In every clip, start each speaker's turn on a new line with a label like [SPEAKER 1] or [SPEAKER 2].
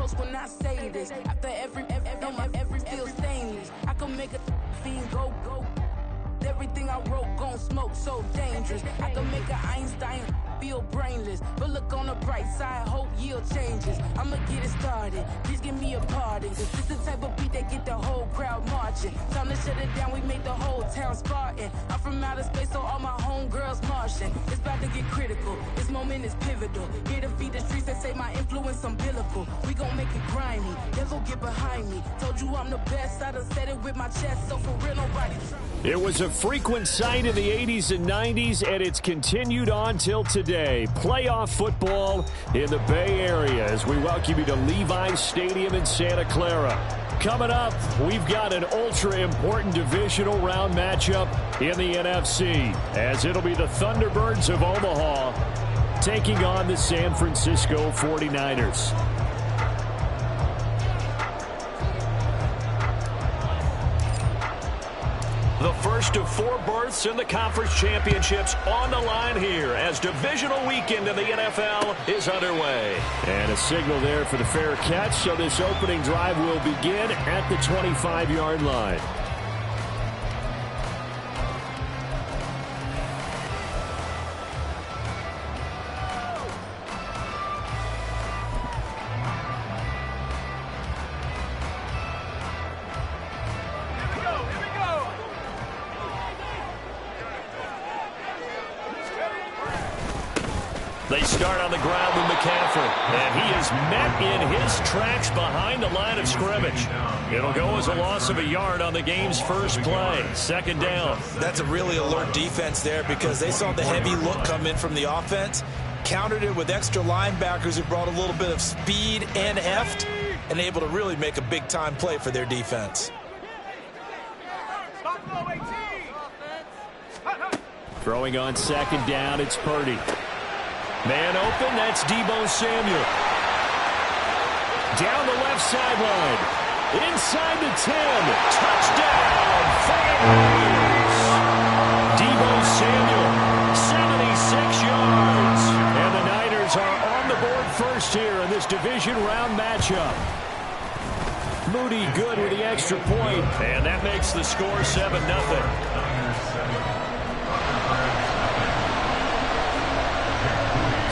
[SPEAKER 1] toast when I say this. After every feel stainless. I can make a fiend go. Everything I wrote gon' smoke, so dangerous. I can make an Einstein feel brainless. But look on the bright side, hope yield changes. I'ma get it started, please give me a pardon. Cause this the type of beat that get the whole crowd marching. Time to shut it down, we make the whole town Spartan. I'm from outer space, so all my homegirls Martian. It's about to get critical, this moment is pivotal. Here to feed the streets that say my influence umbilical. We gon' make it grimy, devil get behind me. Told you I'm the best, I done said it with my chest. So for real, nobody try.
[SPEAKER 2] It was a frequent sight in the 80s and 90s, and it's continued on till today. Playoff football in the Bay Area as we welcome you to Levi's Stadium in Santa Clara. Coming up, we've got an ultra-important divisional round matchup in the NFC, as it'll be the Thunderbirds of Omaha taking on the San Francisco 49ers. The first of 4 berths in the conference championships on the line here as divisional weekend in the NFL is underway. And a signal there for the fair catch, so this opening drive will begin at the 25-yard line. They start on the ground with McCaffrey, and he is met in his tracks behind the line of scrimmage. It'll go as a loss of a yard on the game's first play. Second down.
[SPEAKER 3] That's a really alert defense there because they saw the heavy look come in from the offense, countered it with extra linebackers who brought a little bit of speed and heft, and able to really make a big-time play for their defense.
[SPEAKER 2] Throwing on second down, it's Purdy. Man open, that's Deebo Samuel. Down the left sideline. Inside the 10. Touchdown, 49ers. Deebo Samuel, 76 yards. And the Niners are on the board first here in this division round matchup. Moody good with the extra point. And that makes the score 7-0.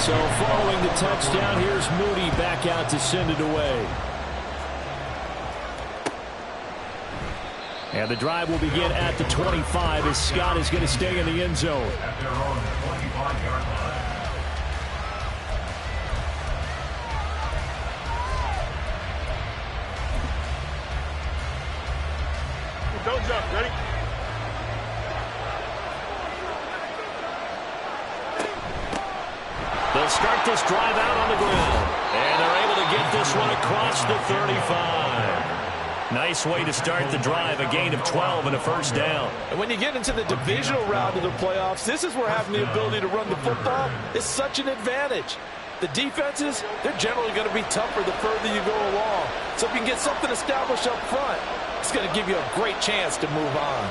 [SPEAKER 2] So following the touchdown, here's Moody back out to send it away. And the drive will begin at the 25 as Scott is going to stay in the end zone.
[SPEAKER 4] Don't jump. Ready?
[SPEAKER 2] They'll start this drive out on the ground. And they're able to get this one across the 35. Nice way to start the drive, a gain of 12 and a first down.
[SPEAKER 3] And when you get into the divisional round of the playoffs, this is where having the ability to run the football is such an advantage. The defenses, they're generally going to be tougher the further you go along. So if you can get something established up front, it's going to give you a great chance to move on.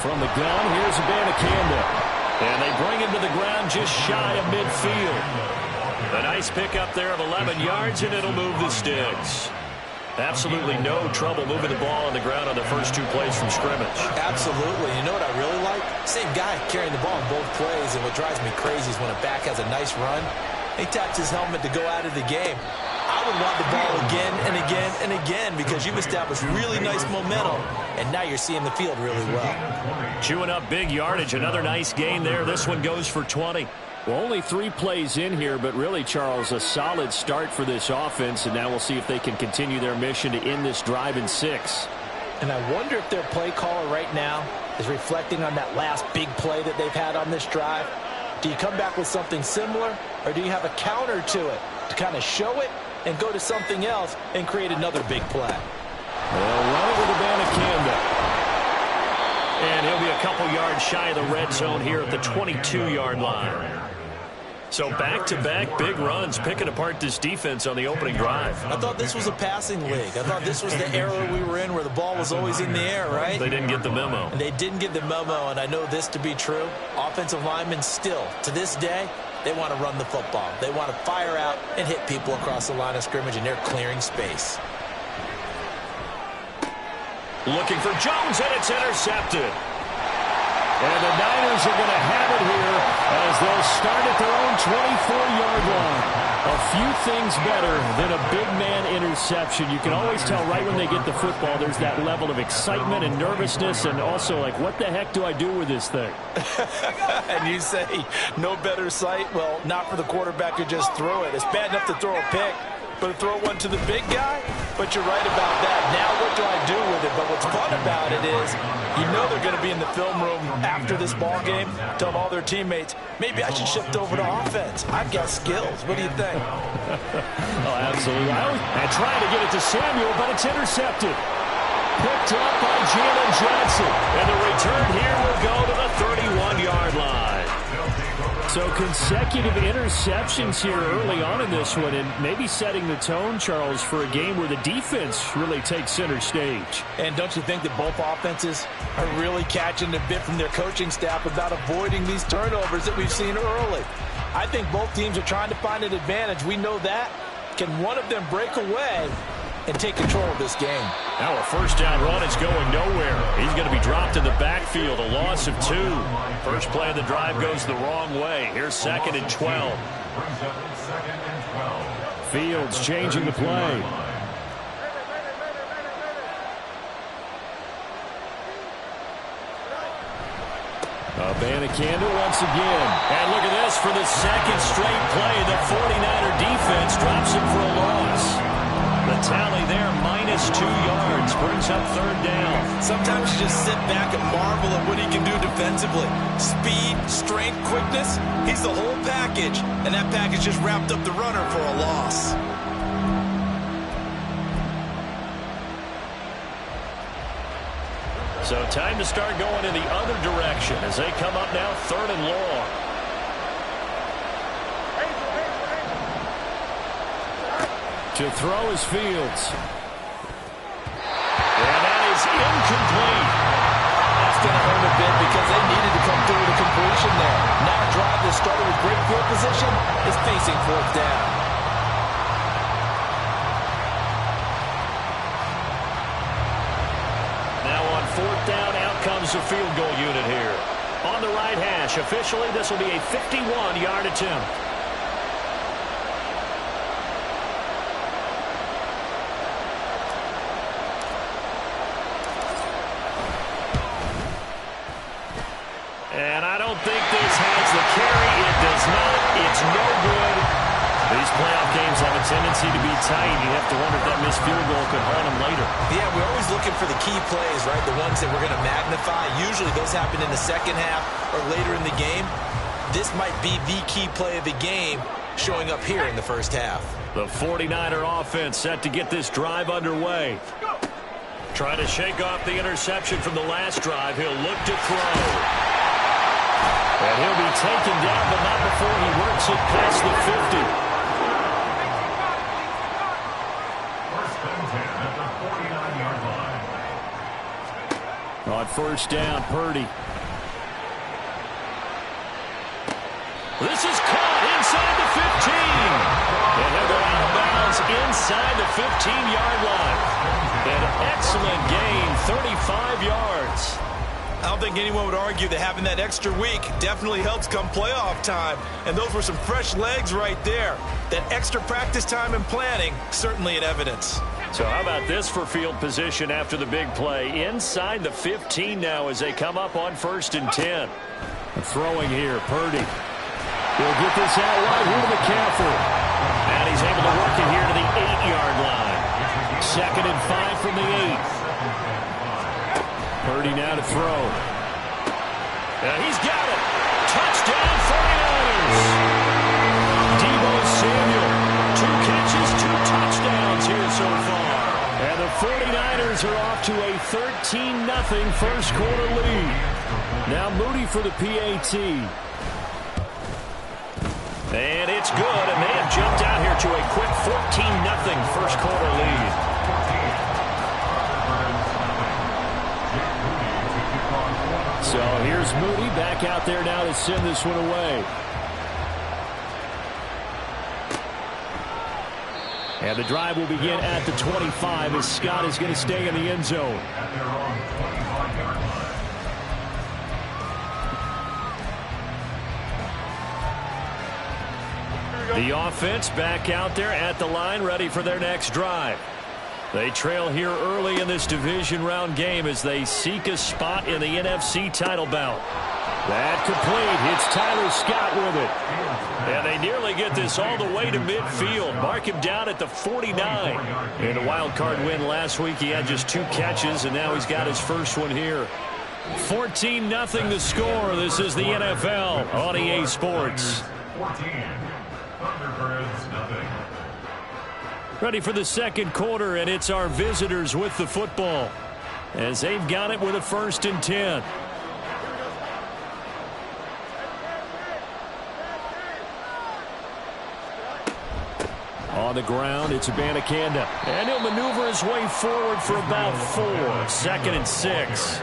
[SPEAKER 2] From the gun, here's Abanikanda. And they bring him to the ground just shy of midfield. A nice pickup there of 11 yards, and it'll move the sticks. Absolutely no trouble moving the ball on the ground on the first 2 plays from scrimmage.
[SPEAKER 3] Absolutely. You know what I really like? Same guy carrying the ball in both plays, and what drives me crazy is when a back has a nice run, he taps his helmet to go out of the game. I would want the ball again and again and again because you've established really nice momentum, and now you're seeing the field really well.
[SPEAKER 2] Chewing up big yardage. Another nice gain there. This one goes for 20. Well, only 3 plays in here, but really, Charles, a solid start for this offense, and now we'll see if they can continue their mission to end this drive in 6.
[SPEAKER 5] And I wonder if their play caller right now is reflecting on that last big play that they've had on this drive. Do you come back with something similar, or do you have a counter to it to kind of show it and go to something else and create another big play?
[SPEAKER 2] Well, run with Abanikanda. And he'll be a couple yards shy of the red zone here at the 22-yard line. So back-to-back big runs, picking apart this defense on the opening drive.
[SPEAKER 3] I thought this was a passing league. I thought this was the era we were in where the ball was always in the air, right?
[SPEAKER 2] They didn't get the memo.
[SPEAKER 3] And they didn't get the memo, and I know this to be true. Offensive linemen still, to this day, They want to run the football. They want to fire out and hit people across the line of scrimmage, and they're clearing space.
[SPEAKER 2] Looking for Jones, and it's intercepted. And the Niners are going to have it here as they'll start at their own 24-yard line. A few things better than a big man interception. You can always tell right when they get the football, there's that level of excitement and nervousness, and also like, what the heck do I do with this thing?
[SPEAKER 5] And you say, no better sight? Well, not for the quarterback to just throw it. It's bad enough to throw a pick, but to throw one to the big guy? But you're right about that. Now what do I do with it? But what's fun about it is you know they're going to be in the film room after this ball game, telling all their teammates, maybe I should shift over to offense. I've got skills. What do you think?
[SPEAKER 2] Oh, absolutely. And trying to get it to Samuel, but it's intercepted. Picked up by Jalen Johnson. And the return here will go to the 31-yard line. So consecutive interceptions here early on in this one, and maybe setting the tone, Charles, for a game where the defense really takes center stage.
[SPEAKER 5] And don't you think that both offenses are really catching a bit from their coaching staff about avoiding these turnovers that we've seen early? I think both teams are trying to find an advantage. We know that. Can one of them break away and take control of this game?
[SPEAKER 2] Now a first down run is going nowhere. He's going to be dropped in the backfield, a loss of 2. First play of the drive goes the wrong way. Here's 2nd and 12. Fields changing the play. Abanikanda once again. And look at this for the second straight play. The 49er defense drops him for a loss. The tally there, -2 yards, brings up 3rd down.
[SPEAKER 3] Sometimes you just sit back and marvel at what he can do defensively. Speed, strength, quickness, he's the whole package. And that package just wrapped up the runner for a loss.
[SPEAKER 2] So time to start going in the other direction as they come up now 3rd and long. To throw is Fields. And that is incomplete.
[SPEAKER 5] That's going to hurt a bit because they needed to come through with a completion there. Now a drive that started with great field position is facing 4th down.
[SPEAKER 2] Now on 4th down, out comes the field goal unit here. On the right hash, officially this will be a 51-yard attempt. And I don't think this has the carry. It does not. It's no good. These playoff games have a tendency to be tight. You have to wonder if that missed field goal could haunt them later.
[SPEAKER 3] Yeah, we're always looking for the key plays, right? The ones that we're going to magnify. Usually those happen in the second half or later in the game. This might be the key play of the game showing up here in the first half.
[SPEAKER 2] The 49er offense set to get this drive underway. Trying to shake off the interception from the last drive. He'll look to throw. And he'll be taken down, but not before he works it past the 50. On 1st down, Purdy. This is caught inside the 15. And he'll go out of bounds inside the 15-yard line. An excellent gain, 35 yards.
[SPEAKER 3] I don't think anyone would argue that having that extra week definitely helps come playoff time. And those were some fresh legs right there. That extra practice time and planning, certainly in evidence.
[SPEAKER 2] So how about this for field position after the big play? Inside the 15 now as they come up on 1st and 10. Throwing here, Purdy. He'll get this out wide here to McCaffrey. And he's able to work it here to the 8-yard line. 2nd and 5 from the 8. Purdy now to throw. And he's got it. Touchdown 49ers. Deebo Samuel. 2 catches, 2 touchdowns here so far. And the 49ers are off to a 13-0 first quarter lead. Now Moody for the PAT. And it's good, and they have jumped out here to a quick 14-0 first quarter lead. So here's Moody back out there now to send this one away. And the drive will begin at the 25 as Scott is going to stay in the end zone. The offense back out there at the line, ready for their next drive. They trail here early in this division round game as they seek a spot in the NFC title bout. That complete. It's Tyler Scott with it. And they nearly get this all the way to midfield. Mark him down at the 49. In a wild card win last week, he had just 2 catches, and now he's got his first one here. 14-0 the score. This is the NFL on EA Sports. Ready for the second quarter, and it's our visitors with the football as they've got it with a 1st and 10. On the ground, it's Abanikanda. And he'll maneuver his way forward for about 4. 2nd and 6.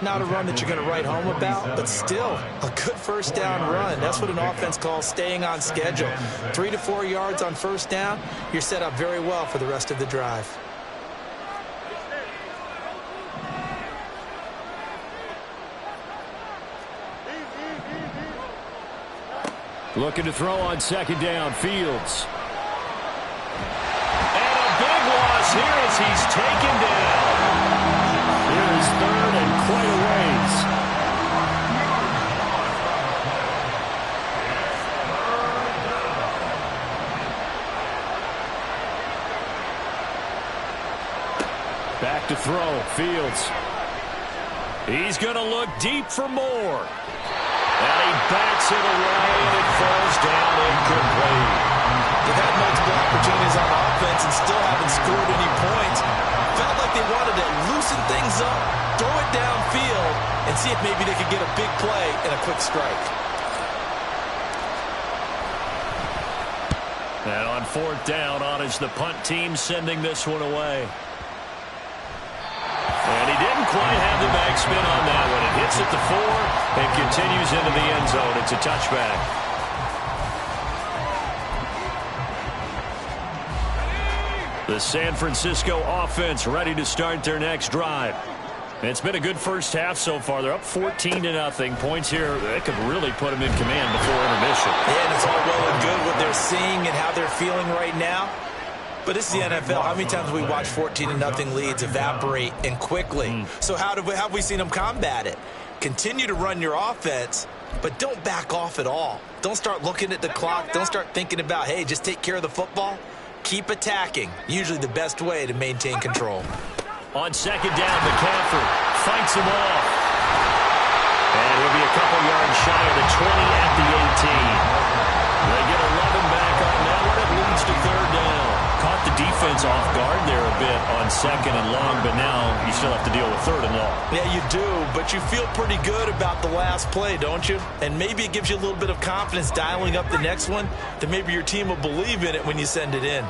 [SPEAKER 5] Not a run that you're going to write home about, but still a good first down run. That's what an offense calls staying on schedule. 3 to 4 yards on first down, you're set up very well for the rest of the drive.
[SPEAKER 2] Looking to throw on 2nd down, Fields. And a big loss here as he's taken down. Here's 3rd and quite a ways. Back to throw, Fields. He's going to look deep for more. And he backs it away, and it falls down incomplete.
[SPEAKER 3] They've had multiple opportunities on offense and still haven't scored any points. Felt like they wanted to loosen things up, throw it downfield, and see if maybe they could get a big play and a quick strike.
[SPEAKER 2] And on 4th down, on is the punt team sending this one away. And he didn't quite have the backspin on that one. It hits at the 4 and continues into the end zone. It's a touchback. The San Francisco offense ready to start their next drive. It's been a good first half so far. They're up 14-0. Points here, they could really put them in command before intermission.
[SPEAKER 3] Yeah, and it's all well and good what they're seeing and how they're feeling right now. But this is the NFL. How many times have we watched 14-0 leads evaporate and quickly? So how have we seen them combat it? Continue to run your offense, but don't back off at all. Don't start looking at the clock. Don't start thinking about, hey, just take care of the football. Keep attacking. Usually the best way to maintain control.
[SPEAKER 2] On 2nd down, McCaffrey fights him off. And he'll be a couple yards shy of the 20 at the 18. They get 11 back on that one. It leads to 3rd down. Caught the defense off guard there a bit on 2nd and long, but now you still have to deal with 3rd and long.
[SPEAKER 3] Yeah, you do, but you feel pretty good about the last play, don't you? And maybe it gives you a little bit of confidence dialing up the next one, that maybe your team will believe in it when you send it in.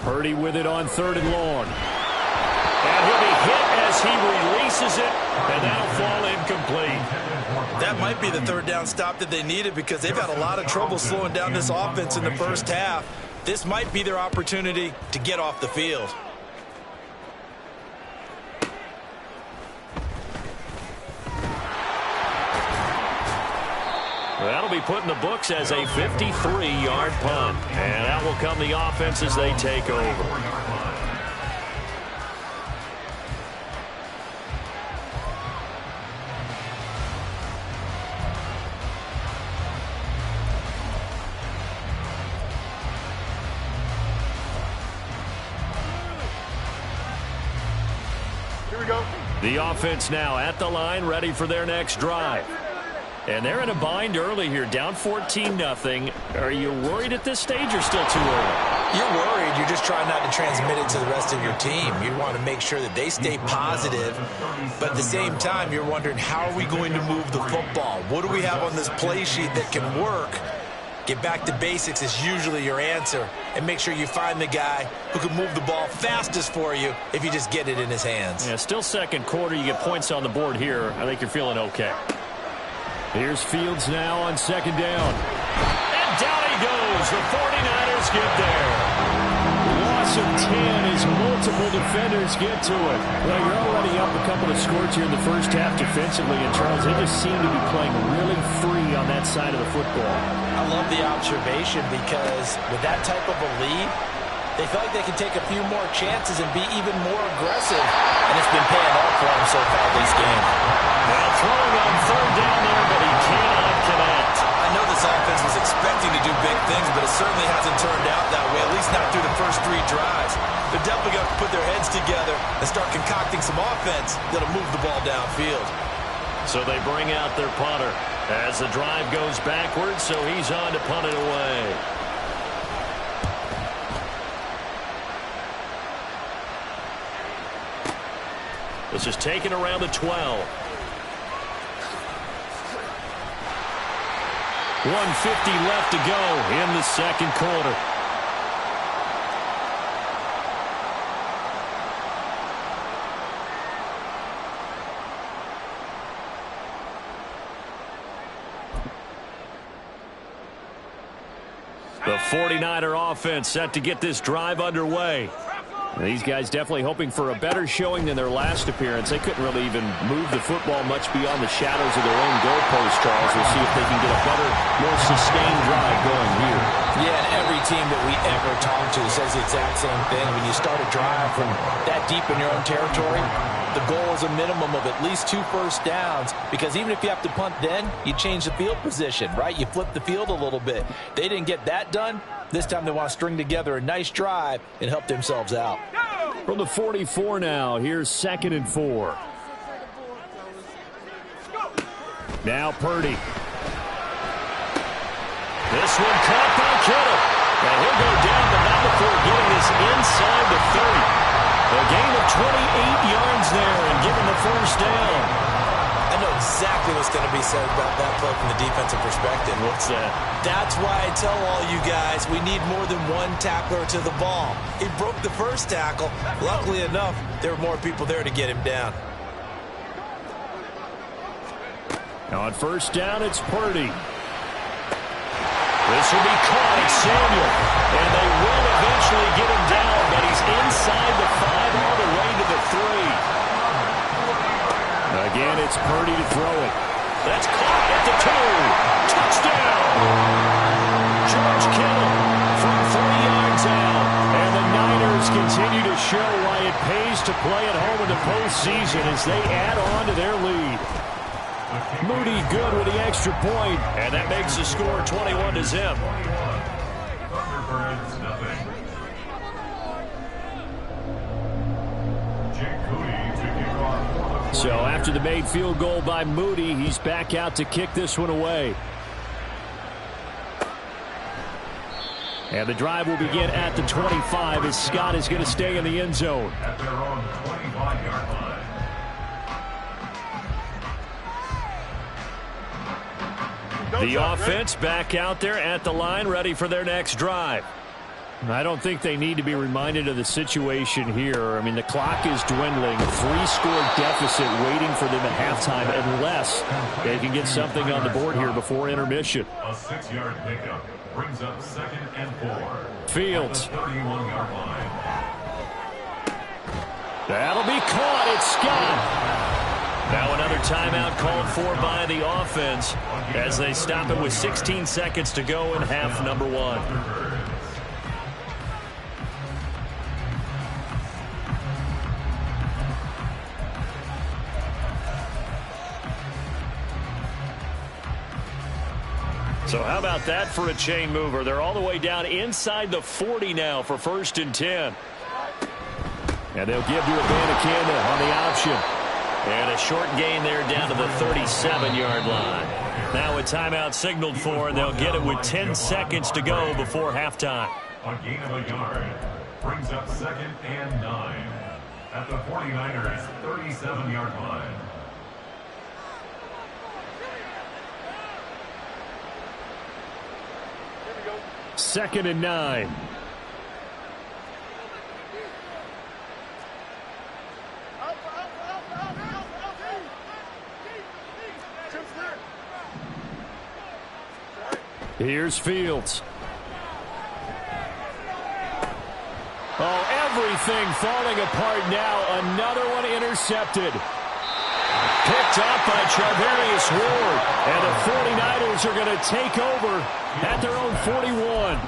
[SPEAKER 2] Purdy with it on 3rd and long. And he'll be hit as he releases it, and that'll fall incomplete.
[SPEAKER 3] That might be the 3rd down stop that they needed because they've had a lot of trouble slowing down this offense in the first half. This might be their opportunity to get off the field.
[SPEAKER 2] That'll be put in the books as a 53-yard punt. And out will come the offense as they take over. The offense now at the line, ready for their next drive. And they're in a bind early here, down 14-0. Are you worried at this stage or still too early?
[SPEAKER 3] You're worried. You're just trying not to transmit it to the rest of your team. You want to make sure that they stay positive. But at the same time, you're wondering, how are we going to move the football? What do we have on this play sheet that can work? Get back to basics is usually your answer. And make sure you find the guy who can move the ball fastest for you if you just get it in his hands.
[SPEAKER 2] Yeah, still second quarter. You get points on the board here. I think you're feeling okay. Here's Fields now on 2nd down. And down he goes. The 49ers get there. Loss of 10 as multiple defenders get to it. Well, you're already up a couple of scores here in the first half defensively, and Charles, they just seem to be playing really free on that side of the football.
[SPEAKER 5] I love the observation because with that type of a lead, they feel like they can take a few more chances and be even more aggressive, and it's been paying off for them so far this game.
[SPEAKER 2] Well, throwing on third down there, but he cannot connect.
[SPEAKER 3] I know this offense was expecting to do big things, but it certainly hasn't turned out that way, at least not through the first 3 drives. They're definitely going to put their heads together and start concocting some offense that'll move the ball downfield.
[SPEAKER 2] So they bring out their punter as the drive goes backwards, so he's on to punt it away. This is taken around the 12. 150 left to go in the second quarter. The 49er offense set to get this drive underway. These guys definitely hoping for a better showing than their last appearance. They couldn't really even move the football much beyond the shadows of their own goalpost, Charles. We'll see if they can get a better, more sustained drive going here.
[SPEAKER 5] Yeah, and every team that we ever talk to says the exact same thing. When you start a drive from that deep in your own territory, the goal is a minimum of at least 2 first downs, because even if you have to punt then, you change the field position, right? You flip the field a little bit. They didn't get that done. This time they want to string together a nice drive and help themselves out.
[SPEAKER 2] From the 44 now, here's 2nd and 4. Now Purdy. This one caught by Kittle. And he'll go down, but not before getting this inside the 30. A gain of 28 yards there and given the first down.
[SPEAKER 3] I know exactly what's going to be said about that play from the defensive perspective.
[SPEAKER 2] What's that?
[SPEAKER 3] That's why I tell all you guys we need more than one tackler to the ball. He broke the first tackle. Luckily enough, there were more people there to get him down.
[SPEAKER 2] Now on first down, it's Purdy. This will be caught. It's Samuel. And they will eventually get him down, but he's inside the 5 all the way to the 3. Again, it's Purdy to throw it. That's caught at the 2. Touchdown! George Kittle from 3 yards out. And the Niners continue to show why it pays to play at home in the postseason as they add on to their lead. Moody good with the extra point, and that makes the score 21-0. So after the made field goal by Moody, he's back out to kick this one away. And the drive will begin at the 25 as Scott is going to stay in the end zone.
[SPEAKER 6] At their own 25-yard line.
[SPEAKER 2] The offense back out there at the line, ready for their next drive. I don't think they need to be reminded of the situation here. I mean, the clock is dwindling. 3-score deficit waiting for them at halftime unless they can get something on the board here before intermission.
[SPEAKER 6] A 6-yard pickup brings up 2nd and 4.
[SPEAKER 2] Fields.
[SPEAKER 6] 31-yard line.
[SPEAKER 2] That'll be caught. It's Scott. Now another timeout called for by the offense as they stop it with 16 seconds to go in half number 1. So how about that for a chain mover? They're all the way down inside the 40 now for 1st and 10. And they'll give to Abanikanda on the option. And a short gain there down to the 37-yard line. Now a timeout signaled for, and they'll get it with 10 seconds to go before halftime.
[SPEAKER 6] A gain of a yard brings up 2nd and 9 at the 49ers' 37-yard line.
[SPEAKER 2] Second and 9. Here's Fields. Oh, everything falling apart now. Another one intercepted. Picked up by Charvarius Ward. And the 49ers are going to take over at their own 41.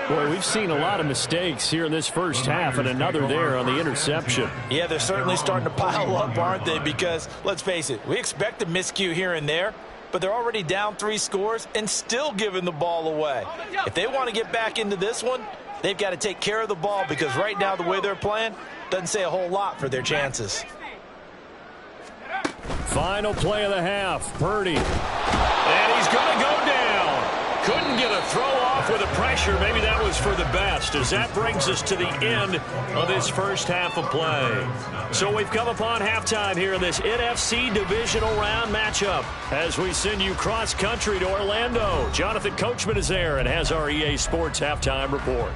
[SPEAKER 2] Boy, we've seen a lot of mistakes here in this first half, and another there on the interception.
[SPEAKER 5] Yeah, they're certainly starting to pile up, aren't they? Because, let's face it, we expect a miscue here and there, but they're already down 3 scores and still giving the ball away. If they want to get back into this one, they've got to take care of the ball, because right now the way they're playing doesn't say a whole lot for their chances.
[SPEAKER 2] Final play of the half, Purdy. And he's going to go down. Couldn't get a throw off with the pressure. Maybe that was for the best, as that brings us to the end of this first half of play. So we've come upon halftime here in this NFC Divisional Round matchup as we send you cross-country to Orlando. Jonathan Coachman is there and has our EA Sports Halftime Report.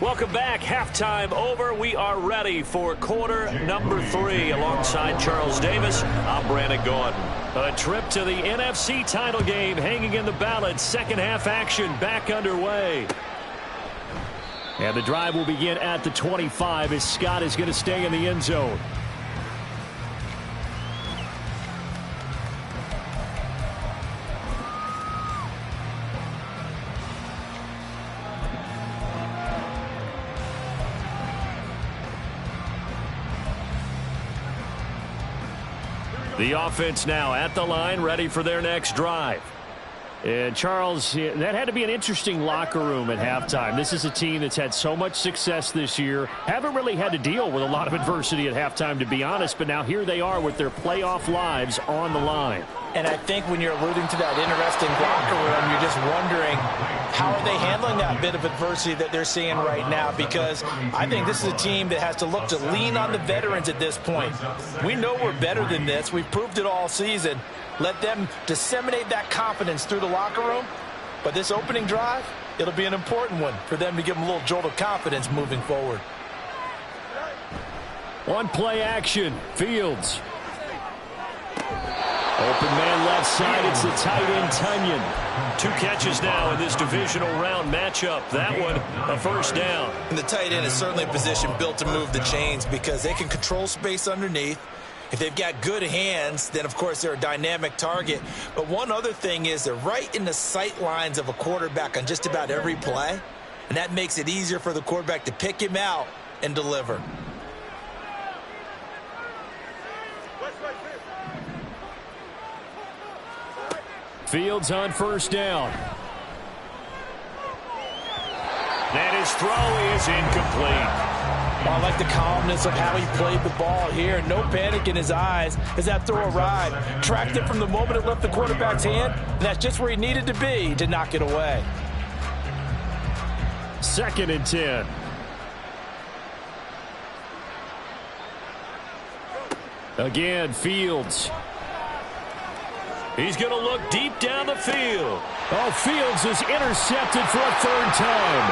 [SPEAKER 2] Welcome back. Halftime over. We are ready for quarter number 3. Alongside Charles Davis, I'm Brandon Gordon. A trip to the NFC title game hanging in the balance. Second half action back underway. And the drive will begin at the 25 as Scott is going to stay in the end zone. The offense now at the line, ready for their next drive. And Charles, that had to be an interesting locker room at halftime. This is a team that's had so much success this year. Haven't really had to deal with a lot of adversity at halftime, to be honest. But now here they are with their playoff lives on the line.
[SPEAKER 5] And I think when you're alluding to that interesting locker room, you're just wondering how are they handling that bit of adversity that they're seeing right now, because I think this is a team that has to look to lean on the veterans at this point. We know we're better than this. We've proved it all season. Let them disseminate that confidence through the locker room. But this opening drive, it'll be an important one for them to give them a little jolt of confidence moving forward.
[SPEAKER 2] One play action, Fields. Open man left side, it's the tight end, Tunyon. 2 catches now in this divisional round matchup. That one, a first down.
[SPEAKER 3] And the tight end is certainly a position built to move the chains because they can control space underneath. If they've got good hands, then, of course, they're a dynamic target. But one other thing is they're right in the sight lines of a quarterback on just about every play, and that makes it easier for the quarterback to pick him out and deliver.
[SPEAKER 2] Fields on first down. And his throw is incomplete.
[SPEAKER 5] I like the calmness of how he played the ball here. No panic in his eyes as that throw arrived. Tracked it from the moment it left the quarterback's hand, and that's just where he needed to be to knock it away.
[SPEAKER 2] 2nd and 10. Again, Fields. He's going to look deep down the field. Oh, Fields is intercepted for a 3rd time.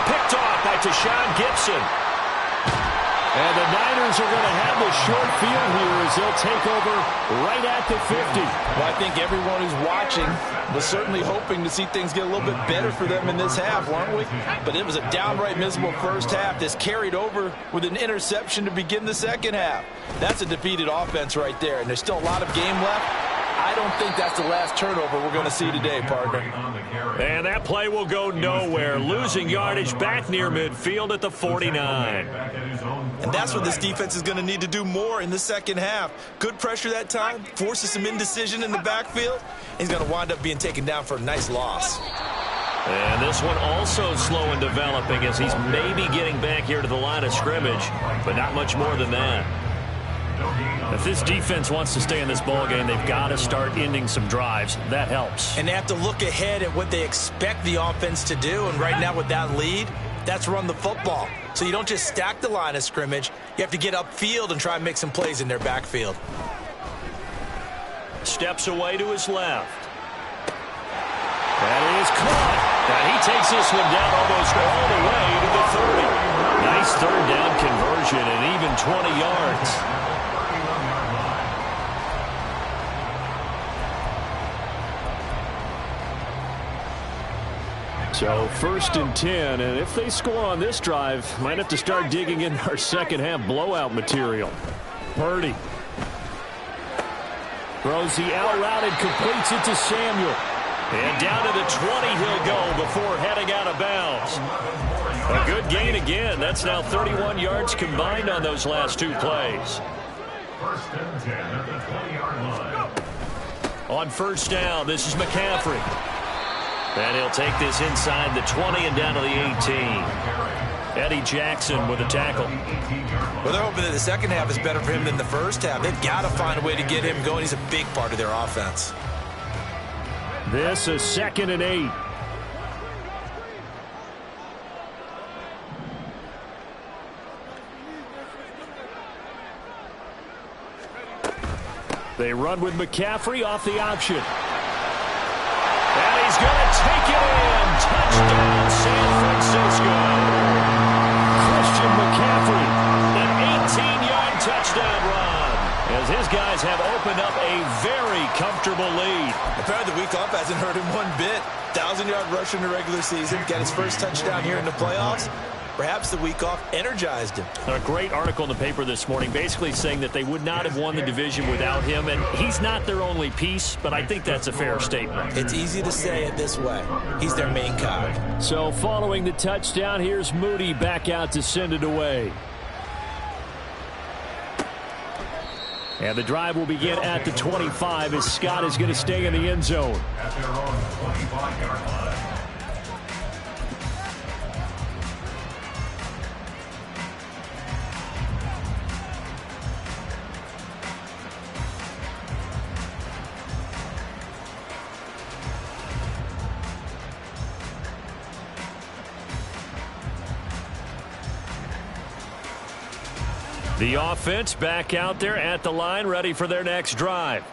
[SPEAKER 2] Picked off by Tashawn Gibson. And the Niners are going to have the short field here as they'll take over right at the 50.
[SPEAKER 5] Well, I think everyone who's watching was certainly hoping to see things get a little bit better for them in this half, weren't we? But it was a downright miserable first half. This carried over with an interception to begin the second half. That's a defeated offense right there, and there's still a lot of game left. I don't think that's the last turnover we're going to see today, partner.
[SPEAKER 2] And that play will go nowhere. Losing yardage back near midfield at the 49.
[SPEAKER 3] And that's what this defense is going to need to do more in the second half. Good pressure that time, forces some indecision in the backfield. He's going to wind up being taken down for a nice loss.
[SPEAKER 2] And this one also slow in developing as he's maybe getting back here to the line of scrimmage, but not much more than that. If this defense wants to stay in this ballgame, they've got to start ending some drives. That helps.
[SPEAKER 3] And they have to look ahead at what they expect the offense to do. And right now with that lead, that's run the football. So you don't just stack the line of scrimmage. You have to get upfield and try and make some plays in their backfield.
[SPEAKER 2] Steps away to his left. That is caught. And he takes this one down almost all the way to the 30. Nice third down conversion and even 20 yards. So 1st and 10, and if they score on this drive, might have to start digging in our second half blowout material. Purdy throws the out route and completes it to Samuel. And down to the 20 he'll go before heading out of bounds. A good gain again. That's now 31 yards combined on those last 2 plays.
[SPEAKER 6] 1st and 10 at the 20-yard line.
[SPEAKER 2] On 1st down, this is McCaffrey. And he'll take this inside the 20 and down to the 18. Eddie Jackson with a tackle.
[SPEAKER 3] Well, they're hoping that the second half is better for him than the first half. They've got to find a way to get him going. He's a big part of their offense.
[SPEAKER 2] This is 2nd and 8. They run with McCaffrey off the option. And he's going to take it in. Touchdown, San Francisco. Christian McCaffrey, an 18-yard touchdown run, as his guys have opened up a very comfortable lead.
[SPEAKER 3] Apparently the week off hasn't hurt him one bit. 1,000-yard rusher in the regular season. Got his first touchdown here in the playoffs. Perhaps the week off energized him.
[SPEAKER 2] A great article in the paper this morning basically saying that they would not have won the division without him, and he's not their only piece, but I think that's a fair statement.
[SPEAKER 3] It's easy to say it this way. He's their main cog.
[SPEAKER 2] So following the touchdown, here's Moody back out to send it away. And the drive will begin at the 25 as Scott is going to stay in the end zone.
[SPEAKER 6] At their own 25-yard line.
[SPEAKER 2] The offense back out there at the line, ready for their next drive.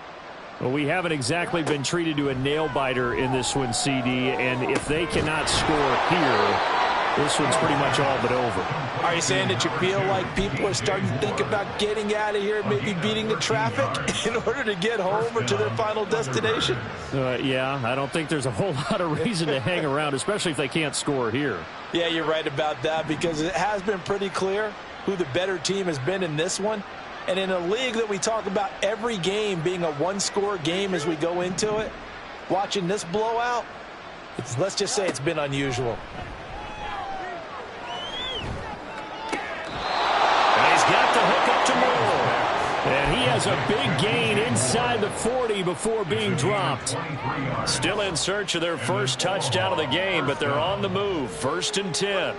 [SPEAKER 2] Well, we haven't exactly been treated to a nail-biter in this one, CD, and if they cannot score here, this one's pretty much all but over.
[SPEAKER 5] Are you saying that you feel like people are starting to think about getting out of here, maybe beating the traffic in order to get home or to their final destination?
[SPEAKER 2] Yeah, I don't think there's a whole lot of reason to hang around, especially if they can't score here.
[SPEAKER 5] Yeah, you're right about that, because it has been pretty clear who the better team has been in this one. And in a league that we talk about every game being a one-score game as we go into it, watching this blowout, let's just say it's been unusual.
[SPEAKER 2] And he's got the hook up to Moore. And he has a big gain inside the 40 before being dropped. Still in search of their first touchdown of the game, but they're on the move. 1st and 10.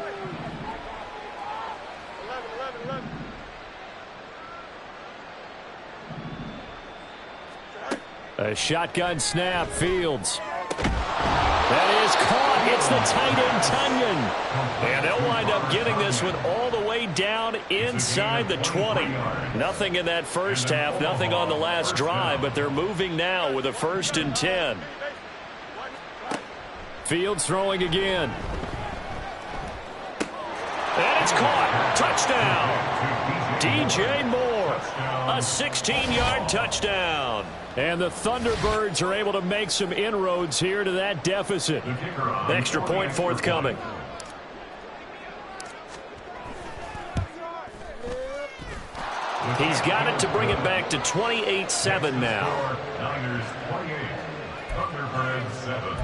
[SPEAKER 2] A shotgun snap, Fields. That is caught. It's the tight end, Tunyon. And they'll wind up getting this one all the way down inside the 20. Nothing in that first half, nothing on the last drive, but they're moving now with a 1st and 10. Fields throwing again. And it's caught. Touchdown. DJ Moore. A 16-yard touchdown. And the Thunderbirds are able to make some inroads here to that deficit. Extra point forthcoming. He's got it to bring it back to 28-7 now.
[SPEAKER 6] Niners 28, Thunderbirds 7.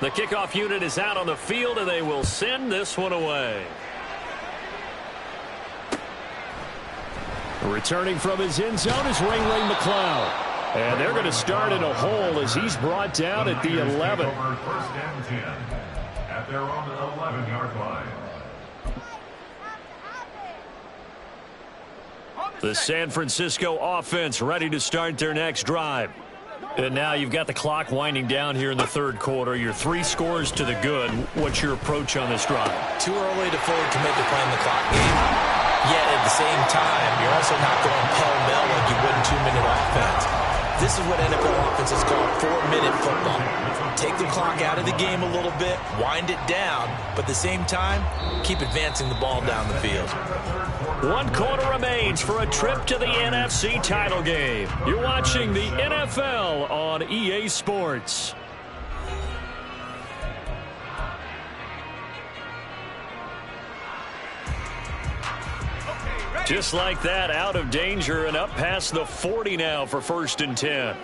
[SPEAKER 2] The kickoff unit is out on the field, and they will send this one away. Returning from his end zone is Ringling McLeod. And they're going to start in a hole as he's brought down at the 11.
[SPEAKER 6] 1st and 10 at their own 11-yard line.
[SPEAKER 2] The San Francisco offense ready to start their next drive. And now you've got the clock winding down here in the third quarter. You're 3 scores to the good. What's your approach on this drive?
[SPEAKER 3] Too early to fully commit to playing the clock game. Yet at the same time, you're also not going pell-mell like you would in 2-minute offense. This is what NFL offenses call 4-minute football. Take the clock out of the game a little bit, wind it down, but at the same time, keep advancing the ball down the field.
[SPEAKER 2] 1 quarter remains for a trip to the NFC title game. You're watching the NFL on EA Sports. Just like that, out of danger and up past the 40 now for 1st and 10.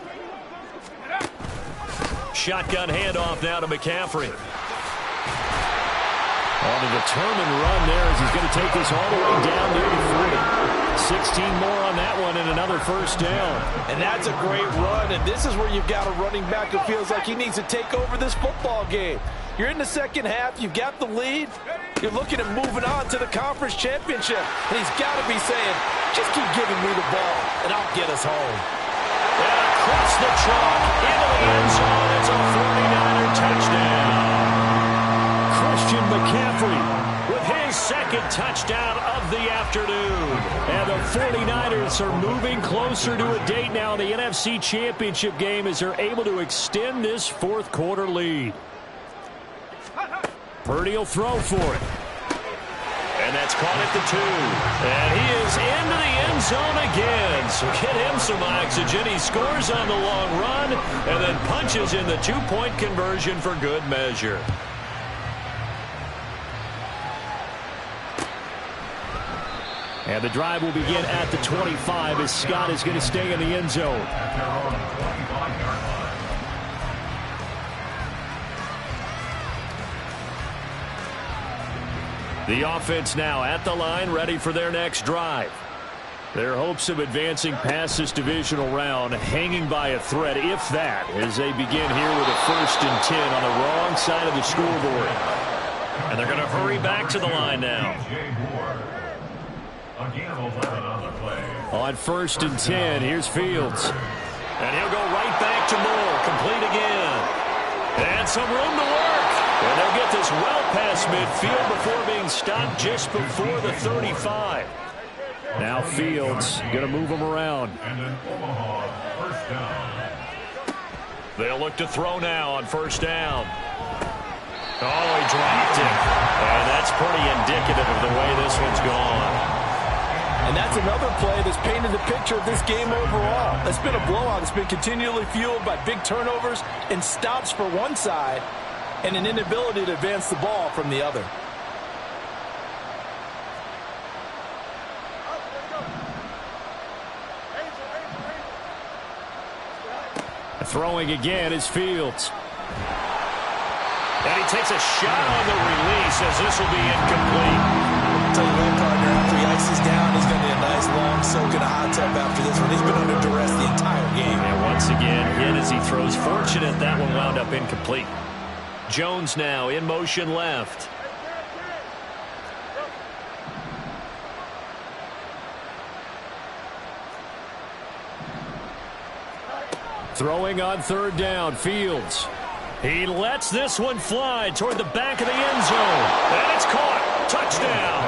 [SPEAKER 2] Shotgun handoff now to McCaffrey. On a determined run there as he's going to take this all the way down near the 40. 16 more on that one and another 1st down.
[SPEAKER 5] And that's a great run, and this is where you've got a running back who feels like he needs to take over this football game. You're in the second half, you've got the lead, you're looking at moving on to the conference championship, and he's got to be saying, just keep giving me the ball, and I'll get us home.
[SPEAKER 2] And across the chalk, into the end zone, it's a 49er touchdown. Christian McCaffrey with his 2nd touchdown of the afternoon. And the 49ers are moving closer to a date now in the NFC Championship game as they're able to extend this 4th quarter lead. Purdy will throw for it. And that's caught at the 2. And he is into the end zone again. So get him some oxygen. He scores on the long run and then punches in the 2-point conversion for good measure. And the drive will begin at the 25 as Scott is going to stay in the end zone. The offense now at the line, ready for their next drive. Their hopes of advancing past this divisional round hanging by a thread, if that, as they begin here with a 1st and 10 on the wrong side of the scoreboard. And they're going to hurry back to the line now. On 1st and 10, here's Fields. And he'll go right back to Moore, complete again. And some room to work. And they'll get this well past midfield before being stopped just before the 35. Now Fields going to move them around.
[SPEAKER 6] And an Omaha 1st down.
[SPEAKER 2] They'll look to throw now on 1st down. Oh, he dropped it. And that's pretty indicative of the way this one's gone.
[SPEAKER 5] And that's another play that's painted the picture of this game overall. It's been a blowout. It's been continually fueled by big turnovers and stops for one side and an inability to advance the ball from the other.
[SPEAKER 2] Throwing again is Fields. And he takes a shot on the release as this will be incomplete.
[SPEAKER 3] Tell you what, partner, after he ices down, he's going to need a nice long soak in a hot tub after this one. He's been under duress the entire game.
[SPEAKER 2] And once again, hit as he throws. Fortunate that one wound up incomplete. Jones now in motion left. Throwing on 3rd down, Fields. He lets this one fly toward the back of the end zone. And it's caught. Touchdown.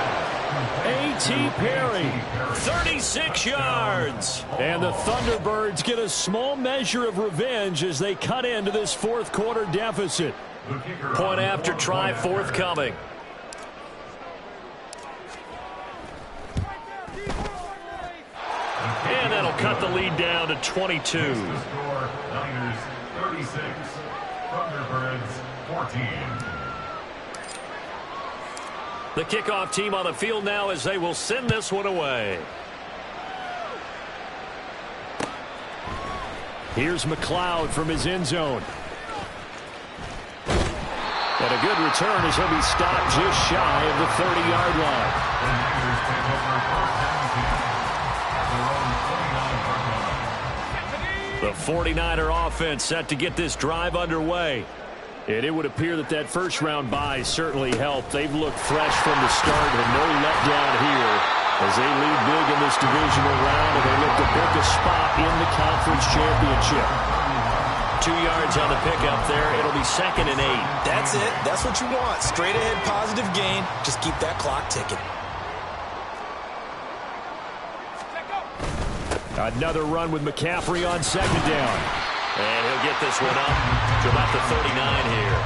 [SPEAKER 2] A.T. Perry, 36 yards. And the Thunderbirds get a small measure of revenge as they cut into this 4th quarter deficit. Point after try forthcoming. And that'll cut the lead down to 22.
[SPEAKER 6] Niners 36, Thunderbirds 14.
[SPEAKER 2] The kickoff team on the field now as they will send this one away. Here's McLeod from his end zone. And a good return as he'll be stopped just shy of the 30-yard line. The 49er offense set to get this drive underway. And it would appear that that first-round bye certainly helped. They've looked fresh from the start and no letdown here as they lead big in this divisional round and they look to book a spot in the conference championship. 2 yards on the pickup there. It'll be 2nd and 8.
[SPEAKER 3] That's it. That's what you want. Straight ahead, positive gain. Just keep that clock ticking.
[SPEAKER 2] Another run with McCaffrey on second down.
[SPEAKER 7] And he'll get this one up to about the 39 here.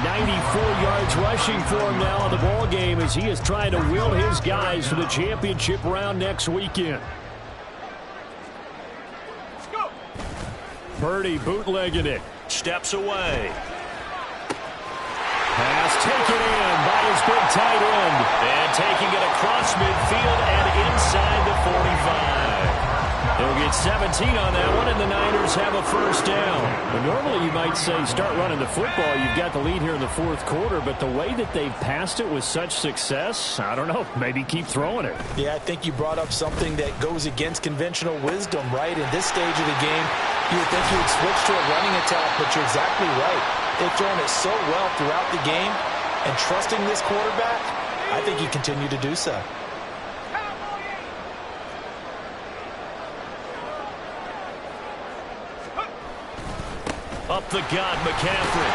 [SPEAKER 2] 94 yards rushing for him now in the ball game as he is trying to will his guys to the championship round next weekend. Purdy bootlegging it.
[SPEAKER 7] Steps away.
[SPEAKER 2] Pass taken in by his big tight end.
[SPEAKER 7] And taking it across midfield and inside the 45.
[SPEAKER 2] They'll get 17 on that one, and the Niners have a first down. But normally you might say start running the football. You've got the lead here in the fourth quarter, but the way that they've passed it with such success, I don't know, maybe keep throwing it.
[SPEAKER 5] Yeah, I think you brought up something that goes against conventional wisdom, right? In this stage of the game, you would think you would switch to a running attack, but you're exactly right. They've thrown it so well throughout the game, and trusting this quarterback, I think you continue to do so.
[SPEAKER 7] Up the gut, McCaffrey.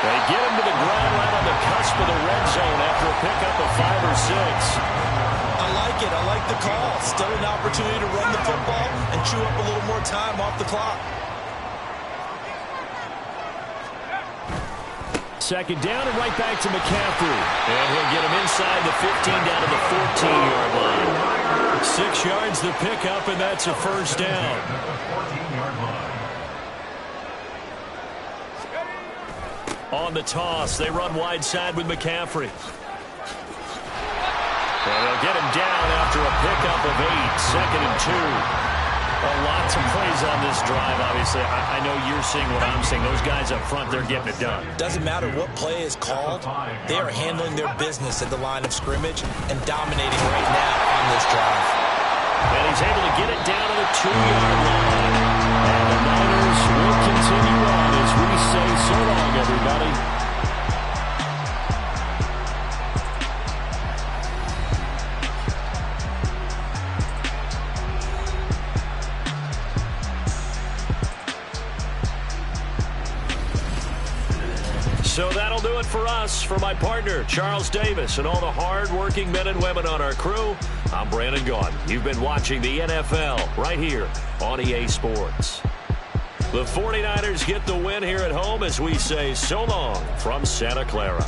[SPEAKER 2] They get him to the ground right on the cusp of the red zone after a pickup of 5 or 6.
[SPEAKER 3] I like it. I like the call. Still an opportunity to run the football and chew up a little more time off the clock.
[SPEAKER 2] Second down and right back to McCaffrey.
[SPEAKER 7] And he'll get him inside the 15 down to the 14-yard line.
[SPEAKER 2] 6 yards the pickup, and that's a first down.
[SPEAKER 7] On the toss, they run wide side with McCaffrey.
[SPEAKER 2] And they'll get him down after a pickup of 8, 2nd and 2.
[SPEAKER 7] Lots of plays on this drive, obviously. I know you're seeing what I'm seeing. Those guys up front, they're getting it done.
[SPEAKER 3] Doesn't matter what play is called. They are handling their business at the line of scrimmage and dominating right now on this drive.
[SPEAKER 7] And he's able to get it down to the 2-yard line.
[SPEAKER 2] And the Niners will continue on as we say so long, everybody.
[SPEAKER 7] So that'll do it for us. For my partner, Charles Davis, and all the hard-working men and women on our crew, I'm Brandon Gaudin. You've been watching the NFL right here on EA Sports. The 49ers get the win here at home as we say so long from Santa Clara.